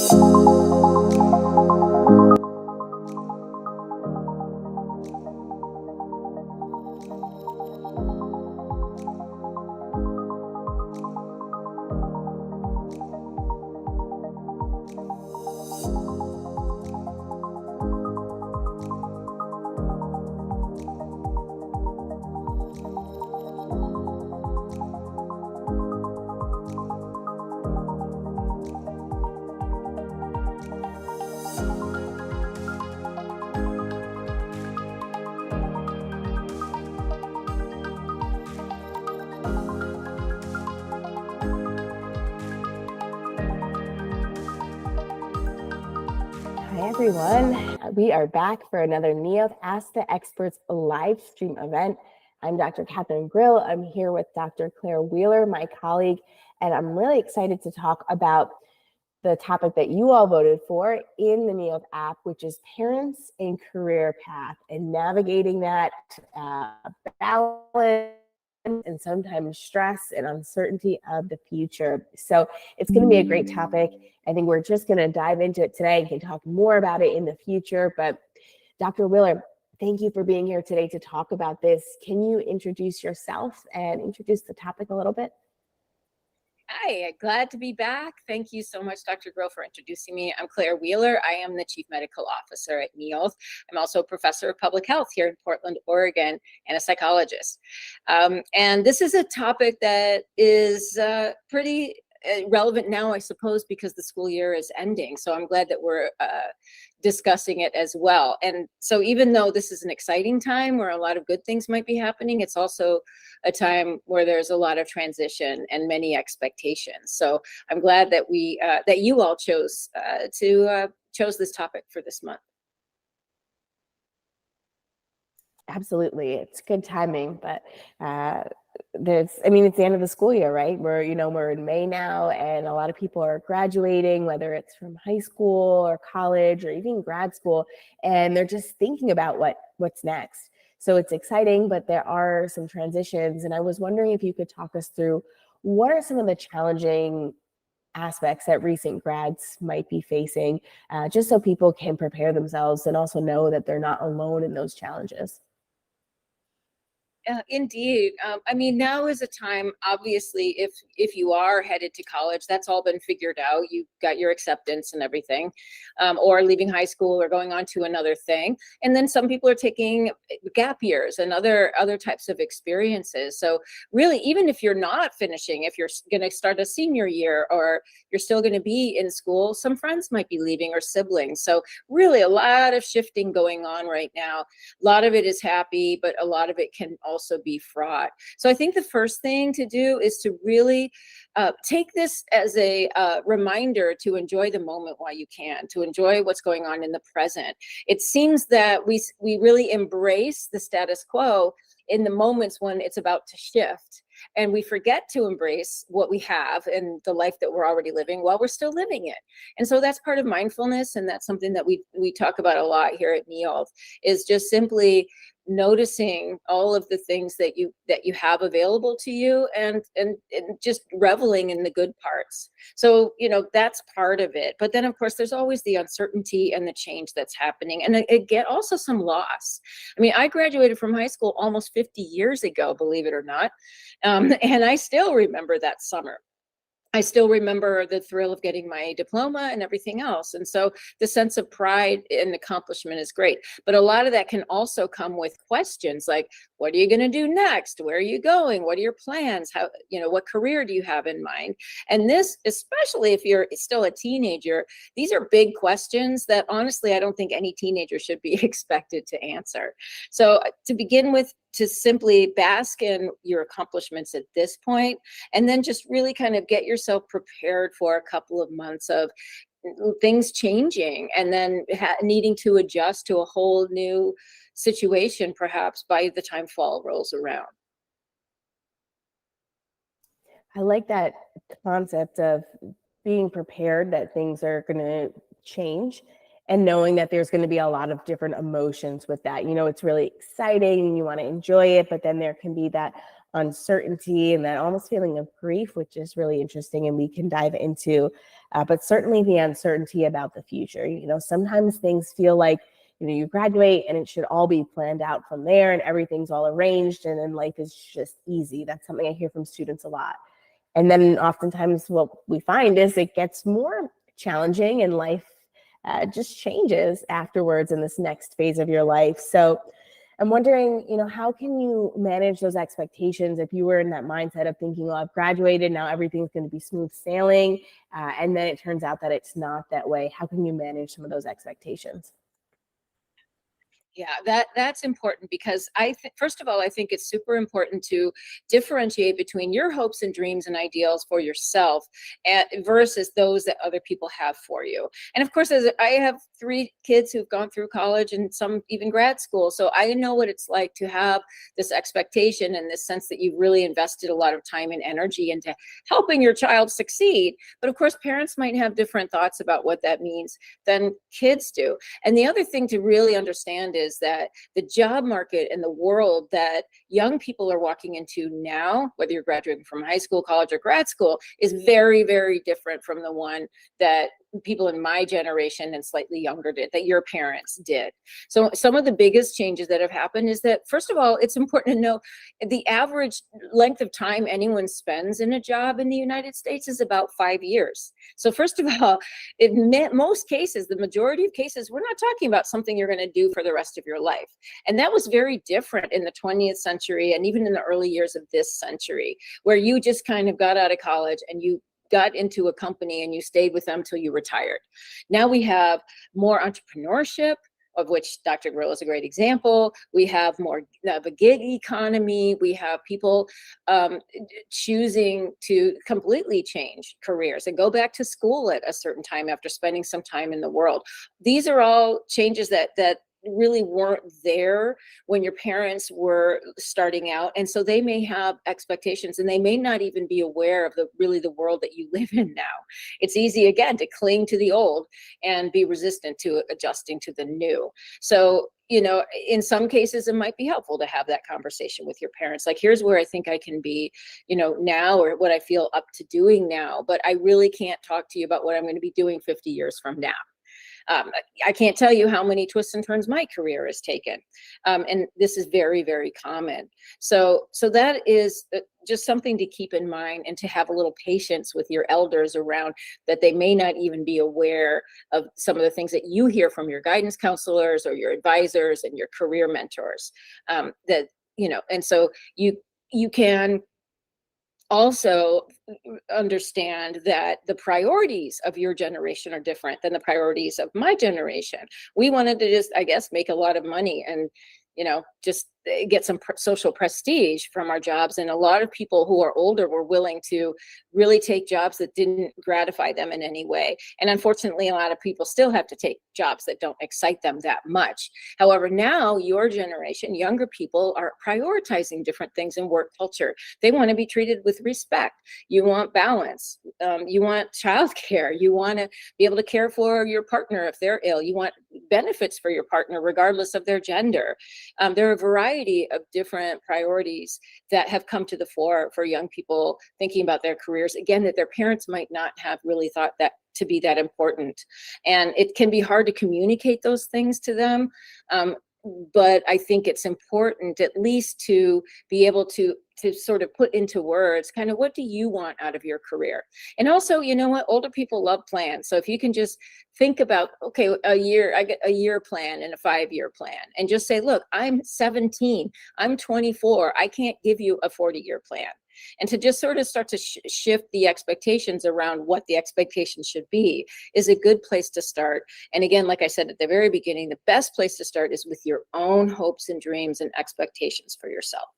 Hi, everyone. We are back for another Neolth Ask the Experts live stream event. I'm Dr. Catherine Grill. I'm here with Dr. Claire Wheeler, my colleague, and I'm really excited to talk about the topic that you all voted for in the Neolth app, which is parents and career path and navigating that balance and sometimes stress and uncertainty of the future. So it's going to be a great topic. I think we're just going to dive into it today and can talk more about it in the future. But Dr. Wheeler, thank you for being here today to talk about this. Can you introduce yourself and introduce the topic a little bit? Hi, glad to be back. Thank you so much, Dr. Grill, for introducing me. I'm Claire Wheeler. I am the Chief Medical Officer at Neolth. I'm also a professor of public health here in Portland, Oregon, and a psychologist. And this is a topic that is pretty relevant now, I suppose, because the school year is ending. So I'm glad that we're discussing it as well. And so even though this is an exciting time where a lot of good things might be happening, it's also a time where there's a lot of transition and many expectations. So I'm glad that we that you all chose this topic for this month. Absolutely, it's good timing, but it's the end of the school year, right? We're in May now, and a lot of people are graduating, whether it's from high school or college or even grad school, and they're just thinking about what's next. So it's exciting, but there are some transitions, and I was wondering if you could talk us through what are some of the challenging aspects that recent grads might be facing, just so people can prepare themselves and also know that they're not alone in those challenges. Indeed. Now is a time, obviously, if you are headed to college, that's all been figured out. You've got your acceptance and everything, or leaving high school or going on to another thing. And then some people are taking gap years and other types of experiences. So really, even if you're not finishing, if you're going to start a senior year or you're still going to be in school, some friends might be leaving or siblings. So really a lot of shifting going on right now. A lot of it is happy, but a lot of it can also be fraught. So I think the first thing to do is to really take this as a reminder to enjoy the moment while you can, to enjoy what's going on in the present. It seems that we really embrace the status quo in the moments when it's about to shift. And we forget to embrace what we have and the life that we're already living while we're still living it. And so that's part of mindfulness. And that's something that we talk about a lot here at Neolth, is just simply noticing all of the things that you have available to you and just reveling in the good parts. So, that's part of it. But then, of course, there's always the uncertainty and the change that's happening. And again, also some loss. I graduated from high school almost 50 years ago, believe it or not. And I still remember that summer. I still remember the thrill of getting my diploma and everything else. And so the sense of pride and accomplishment is great. But a lot of that can also come with questions like, what are you going to do next? Where are you going? What are your plans? How, what career do you have in mind? And this, especially if you're still a teenager, these are big questions that honestly, I don't think any teenager should be expected to answer. So to begin with, to simply bask in your accomplishments at this point, and then just really kind of get yourself prepared for a couple of months of things changing and then needing to adjust to a whole new situation, perhaps by the time fall rolls around. I like that concept of being prepared that things are going to change and knowing that there's going to be a lot of different emotions with that. It's really exciting and you want to enjoy it, but then there can be that uncertainty and that almost feeling of grief, which is really interesting. And we can dive into but certainly the uncertainty about the future. Sometimes things feel like, you graduate and it should all be planned out from there and everything's all arranged and then life is just easy. That's something I hear from students a lot. And then oftentimes what we find is it gets more challenging and life just changes afterwards in this next phase of your life. So I'm wondering, how can you manage those expectations if you were in that mindset of thinking, well, I've graduated, now everything's going to be smooth sailing, and then it turns out that it's not that way. How can you manage some of those expectations? Yeah, that's important because first of all, I think it's super important to differentiate between your hopes and dreams and ideals for yourself versus those that other people have for you. And of course, as I have 3 kids who've gone through college and some even grad school, so I know what it's like to have this expectation and this sense that you've really invested a lot of time and energy into helping your child succeed. But of course, parents might have different thoughts about what that means than kids do. And the other thing to really understand is that the job market and the world that young people are walking into now, whether you're graduating from high school, college, or grad school, is very, very different from the one that people in my generation and slightly younger did, that your parents did. So some of the biggest changes that have happened is that, first of all, it's important to know the average length of time anyone spends in a job in the United States is about 5 years. So first of all, most cases, the majority of cases, we're not talking about something you're going to do for the rest of your life. And that was very different in the 20th century and even in the early years of this century, where you just kind of got out of college and you got into a company and you stayed with them till you retired. Now we have more entrepreneurship, of which Dr. Grill is a great example. We have more of a gig economy. We have people choosing to completely change careers and go back to school at a certain time after spending some time in the world. These are all changes that really weren't there when your parents were starting out. And so they may have expectations and they may not even be aware of the world that you live in now. It's easy, again, to cling to the old and be resistant to adjusting to the new. So, in some cases, it might be helpful to have that conversation with your parents. Like, here's where I think I can be, now, or what I feel up to doing now, but I really can't talk to you about what I'm going to be doing 50 years from now. I can't tell you how many twists and turns my career has taken. And this is very, very common. So that is just something to keep in mind and to have a little patience with your elders around, that they may not even be aware of some of the things that you hear from your guidance counselors or your advisors and your career mentors. And so you can also understand that the priorities of your generation are different than the priorities of my generation. We wanted to just, I guess, make a lot of money and, just get some social prestige from our jobs. And a lot of people who are older were willing to really take jobs that didn't gratify them in any way. And unfortunately, a lot of people still have to take jobs that don't excite them that much. However, now your generation, younger people, are prioritizing different things in work culture. They want to be treated with respect. You want balance. You want childcare. You want to be able to care for your partner if they're ill. You want benefits for your partner regardless of their gender. There are a variety of different priorities that have come to the fore for young people thinking about their careers, again, that their parents might not have really thought that to be that important. And it can be hard to communicate those things to them. But I think it's important at least to be able to sort of put into words kind of, what do you want out of your career? And also, older people love plans. So if you can just think about, okay, I get a year plan and a 5-year plan, and just say, look, I'm 17, I'm 24, I can't give you a 40-year plan. And to just sort of start to shift the expectations around what the expectations should be is a good place to start. And again, like I said at the very beginning, the best place to start is with your own hopes and dreams and expectations for yourself.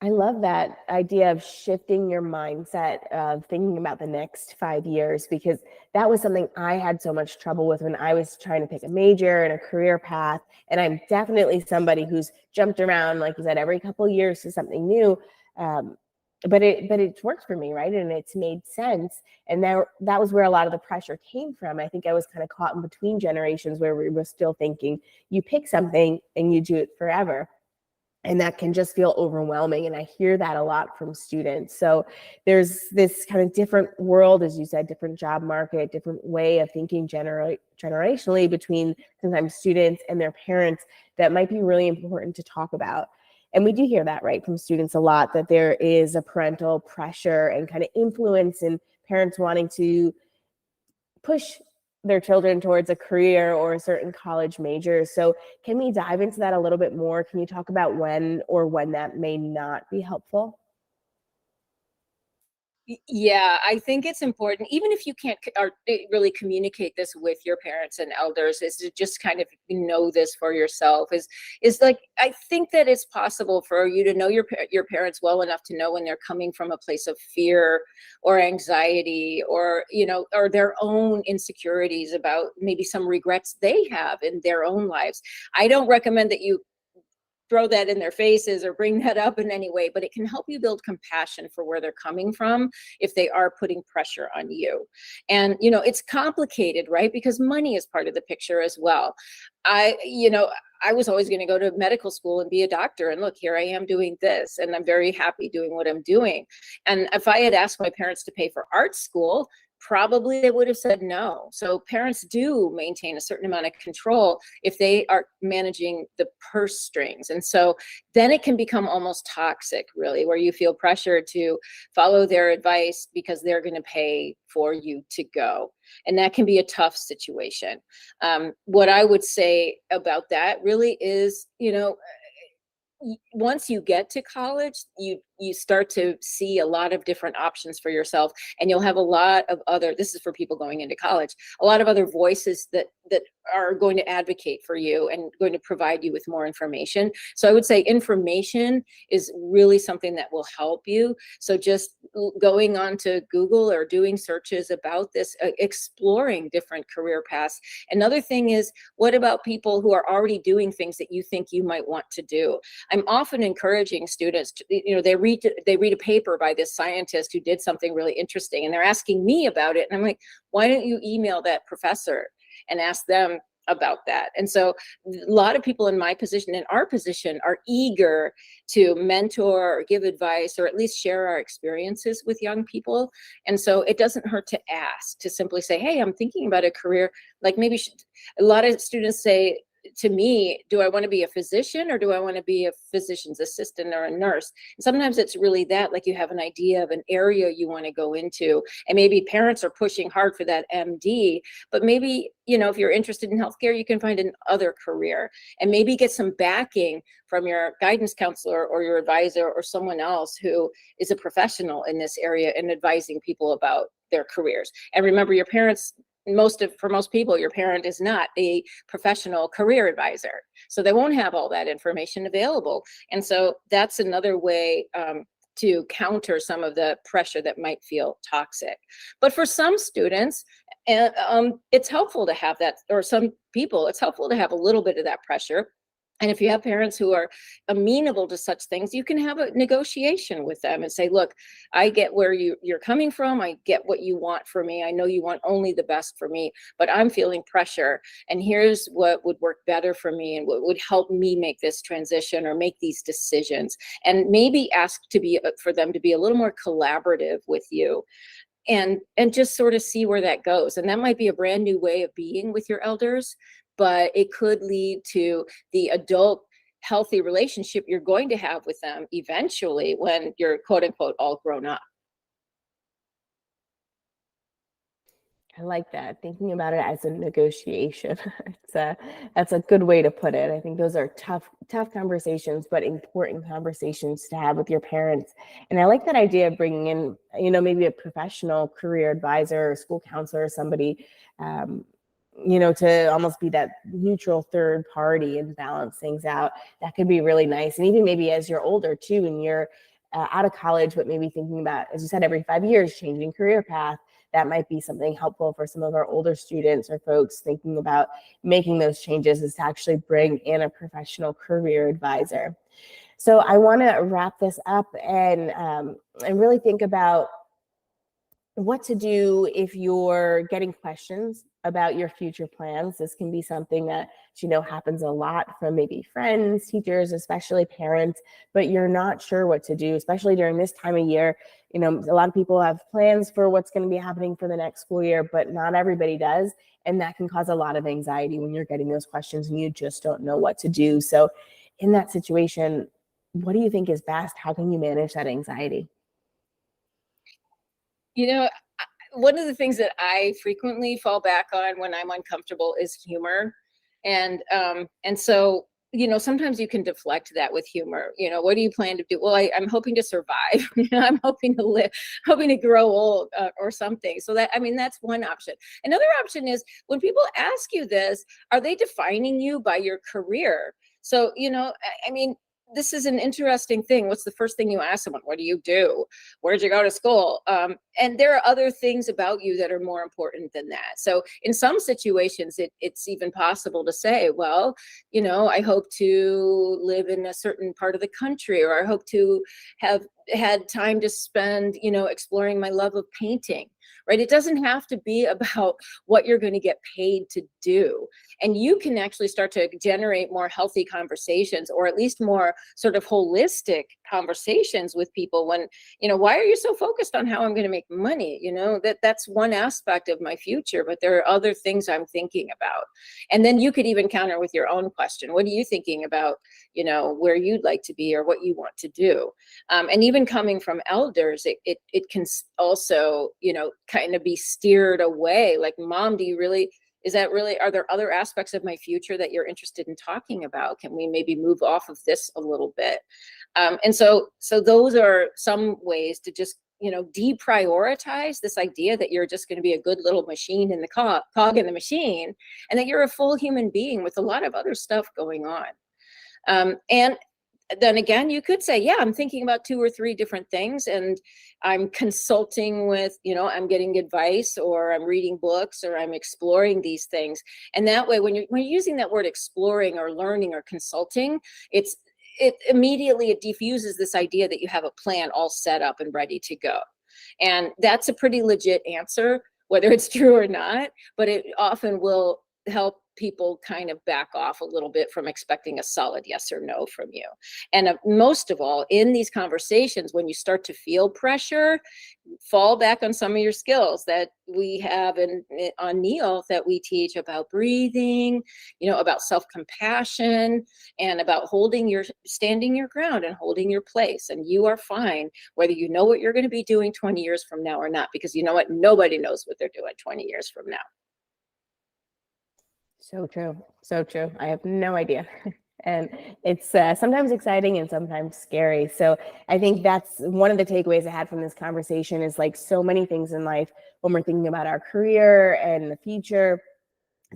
I love that idea of shifting your mindset of thinking about the next 5 years, because that was something I had so much trouble with when I was trying to pick a major and a career path. And I'm definitely somebody who's jumped around, like you said, every couple of years to something new. But it's worked for me, right? And it's made sense. And that was where a lot of the pressure came from. I think I was kind of caught in between generations where we were still thinking you pick something and you do it forever. And that can just feel overwhelming. And I hear that a lot from students. So there's this kind of different world, as you said, different job market, different way of thinking generationally between sometimes students and their parents that might be really important to talk about. And we do hear that, right, from students a lot, that there is a parental pressure and kind of influence and parents wanting to push their children towards a career or a certain college major. So can we dive into that a little bit more? Can you talk about when that may not be helpful? Yeah, I think it's important, even if you can't really communicate this with your parents and elders, is to just kind of know this for yourself. Is like, I think that it's possible for you to know your parents well enough to know when they're coming from a place of fear or anxiety, or or their own insecurities about maybe some regrets they have in their own lives. I don't recommend that you throw that in their faces or bring that up in any way, but it can help you build compassion for where they're coming from if they are putting pressure on you. And it's complicated, right? Because money is part of the picture as well. I was always going to go to medical school and be a doctor, and look, here I am doing this, and I'm very happy doing what I'm doing. And if I had asked my parents to pay for art school, probably they would have said no. So parents do maintain a certain amount of control if they are managing the purse strings. And so then it can become almost toxic, really, where you feel pressure to follow their advice because they're going to pay for you to go. And that can be a tough situation. What I would say about that really is, once you get to college, you start to see a lot of different options for yourself, and you'll have a lot of other, this is for people going into college, a lot of other voices that are going to advocate for you and going to provide you with more information. So I would say information is really something that will help you. So just going on to Google or doing searches about this, exploring different career paths. Another thing is, what about people who are already doing things that you think you might want to do? I'm often encouraging students to, they read a paper by this scientist who did something really interesting, and they're asking me about it. And I'm like, why don't you email that professor and ask them about that? And so a lot of people in my position, in our position, are eager to mentor or give advice, or at least share our experiences with young people. And so it doesn't hurt to ask, to simply say, hey, I'm thinking about a career, like maybe a lot of students say to me, do I want to be a physician, or do I want to be a physician's assistant or a nurse? And sometimes it's really that, like, you have an idea of an area you want to go into, and maybe parents are pushing hard for that MD, but maybe, if you're interested in healthcare, you can find another career, and maybe get some backing from your guidance counselor or your advisor or someone else who is a professional in this area and advising people about their careers. And remember, your parents, for most people, your parent is not a professional career advisor, so they won't have all that information available. And so that's another way to counter some of the pressure that might feel toxic. But for some students, it's helpful to have that, or some people, it's helpful to have a little bit of that pressure. And if you have parents who are amenable to such things, you can have a negotiation with them and say, look, I get where you're coming from. I get what you want for me. I know you want only the best for me, but I'm feeling pressure. And here's what would work better for me and what would help me make this transition or make these decisions. And maybe ask for them to be a little more collaborative with you, and just sort of see where that goes. And that might be a brand new way of being with your elders, but it could lead to the adult healthy relationship you're going to have with them eventually when you're, quote unquote, all grown up. I like that, thinking about it as a negotiation. That's a good way to put it. I think those are tough conversations, but important conversations to have with your parents. And I like that idea of bringing in, maybe a professional career advisor or school counselor or somebody, to almost be that neutral third party and balance things out. That could be really nice. And even maybe as you're older too, and you're out of college, but maybe thinking about, as you said, every 5 years, changing career path, that might be something helpful for some of our older students or folks thinking about making those changes, is to actually bring in a professional career advisor. So I want to wrap this up and really think about what to do if you're getting questions about your future plans. This can be something that, happens a lot from maybe friends, teachers, especially parents, but you're not sure what to do, especially during this time of year. A lot of people have plans for what's going to be happening for the next school year, but not everybody does. And that can cause a lot of anxiety when you're getting those questions and you just don't know what to do. So in that situation, what do you think is best? How can you manage that anxiety? One of the things that I frequently fall back on when I'm uncomfortable is humor. And so, sometimes you can deflect that with humor. What do you plan to do? Well, I'm hoping to survive. I'm hoping to live, hoping to grow old, or something. So that's one option. Another option is when people ask you this, are they defining you by your career? So, I mean, this is an interesting thing. What's the first thing you ask someone? What do you do? Where'd you go to school? And there are other things about you that are more important than that. So in some situations, it's even possible to say, well, I hope to live in a certain part of the country, or I hope to have had time to spend, exploring my love of painting, right? It doesn't have to be about what you're going to get paid to do. And you can actually start to generate more healthy conversations, or at least more sort of holistic conversations with people when, why are you so focused on how I'm going to make money? That's one aspect of my future, but there are other things I'm thinking about. And then you could even counter with your own question. What are you thinking about, where you'd like to be or what you want to do? And even coming from elders, it can also, kind of be steered away. Like, Mom, are there other aspects of my future that you're interested in talking about? Can we maybe move off of this a little bit? And so those are some ways to just, deprioritize this idea that you're just going to be a good little machine in the cog in the machine, and that you're a full human being with a lot of other stuff going on. And then again, you could say, yeah, I'm thinking about 2 or 3 different things, and I'm consulting with, I'm getting advice, or I'm reading books, or I'm exploring these things. And that way, when you're using that word exploring or learning or consulting, it diffuses this idea that you have a plan all set up and ready to go. And that's a pretty legit answer, whether it's true or not, but it often will help people kind of back off a little bit from expecting a solid yes or no from you. And most of all, in these conversations, when you start to feel pressure, fall back on some of your skills that we have on Neolth, that we teach about breathing, about self-compassion, and about standing your ground and holding your place. And you are fine whether you know what you're going to be doing 20 years from now or not, because you know what? Nobody knows what they're doing 20 years from now. So true. So true. I have no idea. And it's sometimes exciting and sometimes scary. So I think that's one of the takeaways I had from this conversation, is like so many things in life, when we're thinking about our career and the future,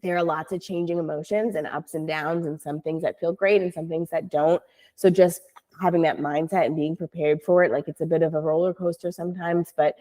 there are lots of changing emotions and ups and downs, and some things that feel great and some things that don't. So just having that mindset and being prepared for it, like it's a bit of a roller coaster sometimes, but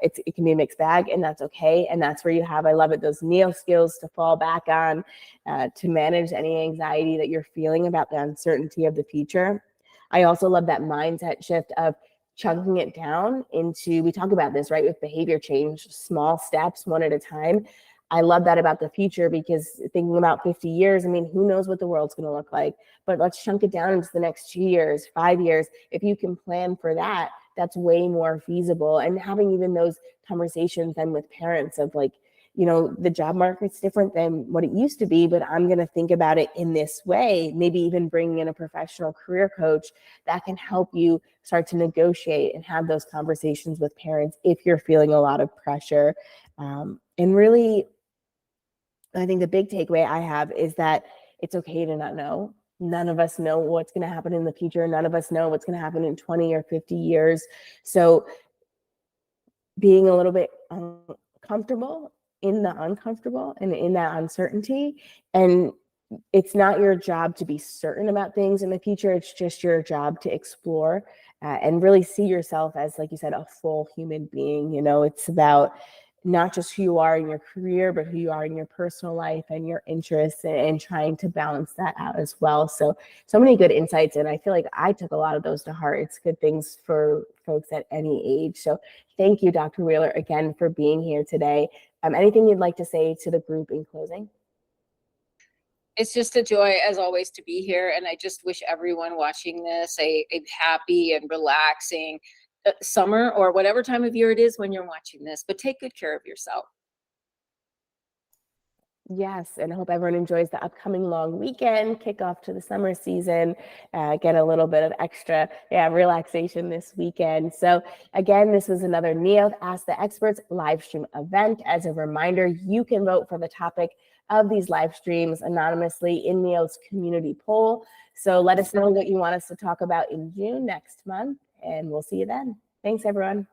it can be a mixed bag, and that's okay. And that's where you have, I love it, those Neolth skills to fall back on, to manage any anxiety that you're feeling about the uncertainty of the future. I also love that mindset shift of chunking it down into, we talk about this, right, with behavior change, small steps, one at a time. I love that about the future, because thinking about 50 years, I mean, who knows what the world's going to look like, but let's chunk it down into the next 2 years, 5 years. If you can plan for that, that's way more feasible. And having even those conversations then with parents of like, the job market's different than what it used to be, but I'm going to think about it in this way. Maybe even bringing in a professional career coach that can help you start to negotiate and have those conversations with parents if you're feeling a lot of pressure. And really, I think the big takeaway I have is that it's okay to not know. None of us know what's going to happen in the future. None of us know what's going to happen in 20 or 50 years. So being a little bit uncomfortable in the uncomfortable and in that uncertainty. And it's not your job to be certain about things in the future. It's just your job to explore and really see yourself as, like you said, a full human being. It's about not just who you are in your career, but who you are in your personal life and your interests, and trying to balance that out as well. So many good insights. And I feel like I took a lot of those to heart. It's good things for folks at any age. So thank you, Dr. Wheeler, again, for being here today. Anything you'd like to say to the group in closing? It's just a joy, as always, to be here. And I just wish everyone watching this a happy and relaxing summer, or whatever time of year it is when you're watching this. But take good care of yourself. Yes, and I hope everyone enjoys the upcoming long weekend, kickoff to the summer season, get a little bit of extra relaxation this weekend. So again, this was another Neolth Ask the Experts live stream event. As a reminder, you can vote for the topic of these live streams anonymously in Neolth's community poll. So let us know what you want us to talk about in June next month, and we'll see you then. Thanks, everyone.